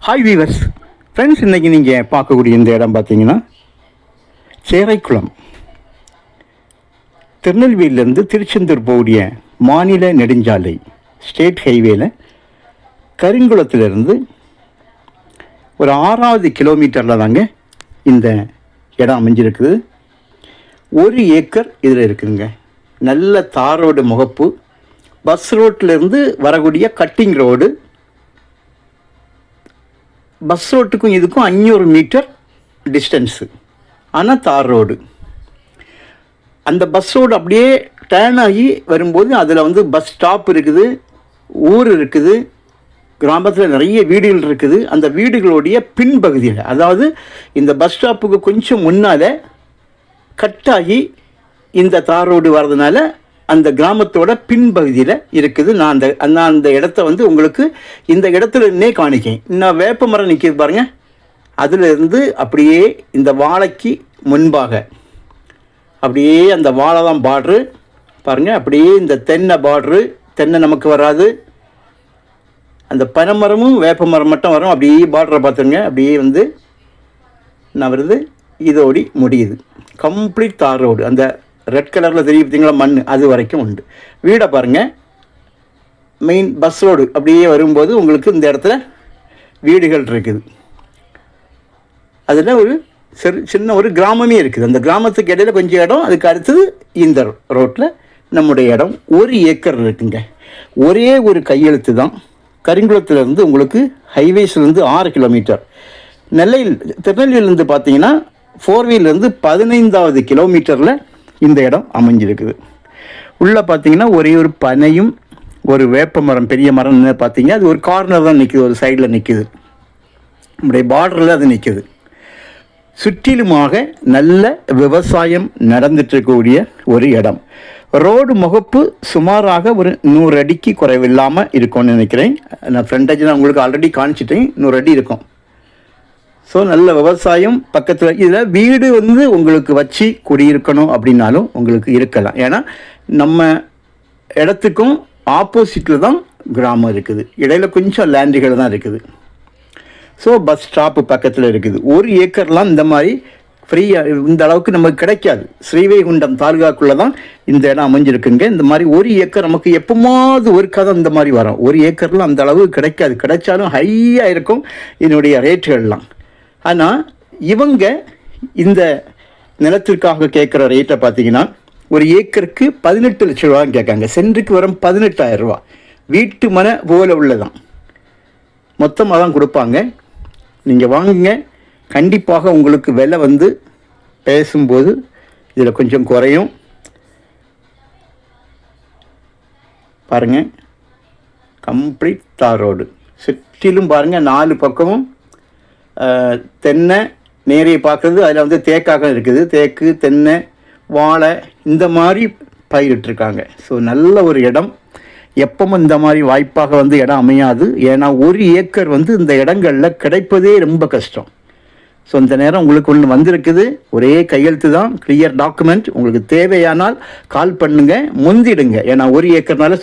Hi viewers friends, இன்றைக்கி நீங்கள் பார்க்கக்கூடிய இந்த இடம் பார்த்தீங்கன்னா சேரைக்குளம். திருநெல்வேலியிலேருந்து திருச்செந்தூர் போகக்கூடிய மாநில நெடுஞ்சாலை ஸ்டேட் ஹைவேல கருங்குளத்திலிருந்து ஒரு 6வது கிலோமீட்டரில் தாங்க இந்த இடம் அமைஞ்சிருக்குது. 1 ஏக்கர் இதில் இருக்குதுங்க. நல்ல தார் ரோடு முகப்பு, பஸ் ரோட்டிலேருந்து வரக்கூடிய கட்டிங் ரோடு. பஸ் ரோட்டுக்கும் இதுக்கும் 500 மீட்டர் டிஸ்டன்ஸு, ஆனால் தார் ரோடு. அந்த பஸ் ரோடு அப்படியே டேர்ன் ஆகி வரும்போது அதில் வந்து பஸ் ஸ்டாப் இருக்குது, ஊர் இருக்குது, கிராமத்தில் நிறைய வீடுகள் இருக்குது. அந்த வீடுகளுடைய பின்பகுதியில், அதாவது இந்த பஸ் ஸ்டாப்புக்கு கொஞ்சம் முன்னால் கட்டாகி இந்த தார் ரோடு வர்றதுனால அந்த கிராமத்தோட பின்பகுதியில் இருக்குது. நான் அந்த இடத்த வந்து உங்களுக்கு இந்த இடத்துல இருந்தே காணிக்கேன். இன்னும் வேப்ப மரம் நிற்கிது பாருங்கள், அதிலிருந்து அப்படியே இந்த வாழைக்கு முன்பாக அப்படியே அந்த வாழை தான் பார்ட்ரு பாருங்கள். அப்படியே இந்த தென்னை பார்ட்ரு, தென்னை நமக்கு வராது, அந்த பனைமரமும் வேப்ப மரம் மட்டும் வரும். அப்படியே பார்டரை பார்த்துருங்க, அப்படியே வந்து நான் வருது, இதோடி முடியுது. கம்ப்ளீட் தார் ரோடு. அந்த ரெட் கலரில் தெரியும் பார்த்தீங்களா, மண், அது வரைக்கும் உண்டு. வீடை பாருங்கள், மெயின் பஸ் ரோடு அப்படியே வரும்போது உங்களுக்கு இந்த இடத்துல வீடுகள் இருக்குது. அதில் ஒரு சின்ன ஒரு கிராமமே இருக்குது. அந்த கிராமத்துக்கு இடையில் கொஞ்சம் இடம், அதுக்கு அடுத்தது இந்த ரோட்டில் நம்முடைய இடம். 1 ஏக்கர் இருக்குங்க. ஒரே ஒரு கையெழுத்து தான். கருங்குளத்திலேருந்து உங்களுக்கு ஹைவேஸ்லேருந்து 6 கிலோமீட்டர். திருநெல்வேலியிலேருந்து பார்த்தீங்கன்னா 4 வீலேருந்து 15வது கிலோமீட்டரில் இந்த இடம் அமைஞ்சிருக்குது. உள்ளே பார்த்தீங்கன்னா ஒரே ஒரு பனையும் ஒரு வேப்ப மரம், பெரிய மரம் பார்த்தீங்க, அது ஒரு கார்னர் தான் நிற்குது, ஒரு சைடில் நிற்குது, நம்முடைய பார்டரில் அது நிற்குது. சுற்றிலுமாக நல்ல விவசாயம் நடந்துட்டுருக்கக்கூடிய ஒரு இடம். ரோடு முகப்பு சுமாராக ஒரு 100 அடிக்கு குறைவில்லாமல் இருக்கும்னு நினைக்கிறேன். நான் ஃப்ரண்டேஜ் நான் உங்களுக்கு ஆல்ரெடி காணிச்சிட்டேன், 100 அடி இருக்கும். ஸோ நல்ல விவசாயம் பக்கத்தில். இதில் வீடு வந்து உங்களுக்கு வச்சு குடியிருக்கணும் அப்படின்னாலும் உங்களுக்கு இருக்கலாம். ஏன்னா நம்ம இடத்துக்கும் ஆப்போசிட்டில் தான் கிராமம் இருக்குது, இடையில கொஞ்சம் லேண்டுகள் தான் இருக்குது. ஸோ பஸ் ஸ்டாப்பு பக்கத்தில் இருக்குது. 1 ஏக்கர்லாம் இந்த மாதிரி ஃப்ரீயாக இந்த அளவுக்கு நமக்கு கிடைக்காது. ஸ்ரீவைகுண்டம் தாலுகாக்குள்ளே தான் இந்த இடம் அமைஞ்சிருக்குங்க. இந்த மாதிரி 1 ஏக்கர் நமக்கு எப்போமாவது ஒரு கதை இந்த மாதிரி வரும். 1 ஏக்கர்லாம் அந்த அளவு கிடைக்காது, கிடைச்சாலும் ஹையாக இருக்கும் இதனுடைய ரேட்டுகள்லாம். ஆனால் இவங்க இந்த நிலத்திற்காக கேட்குற ரேட்டை பார்த்தீங்கன்னா ஒரு ஏக்கருக்கு 18 லட்ச ரூபான்னு கேட்காங்க. சென்ட்டுக்கு வரும் 18,000 ரூபா. வீட்டு மனை போல உள்ளதான், மொத்தமாக தான் கொடுப்பாங்க. நீங்கள் வாங்குங்க, கண்டிப்பாக உங்களுக்கு விலை வந்து பேசும்போது இதில் கொஞ்சம் குறையும். பாருங்கள், கம்ப்ளீட் தார் ரோடு. சுற்றிலும் பாருங்கள், 4 பக்கமும் தென்னை நேரையை பார்க்குறது. அதில் வந்து தேக்காக இருக்குது, தேக்கு, தென்னை, வாழை இந்த மாதிரி பயிரிட்டுருக்காங்க. ஸோ நல்ல ஒரு இடம். எப்பவும் இந்த மாதிரி வாய்ப்பாக வந்து இடம் அமையாது. ஏன்னா 1 ஏக்கர் வந்து இந்த இடங்களில் கிடைப்பதே ரொம்ப கஷ்டம். ஸோ இந்த நேரம் உங்களுக்கு ஒன்று வந்திருக்குது. ஒரே கையெழுத்து தான், கிளியர் டாக்குமெண்ட். உங்களுக்கு தேவையானால் கால் பண்ணுங்கள், முந்திடுங்க. ஏன்னா 1 ஏக்கர்னால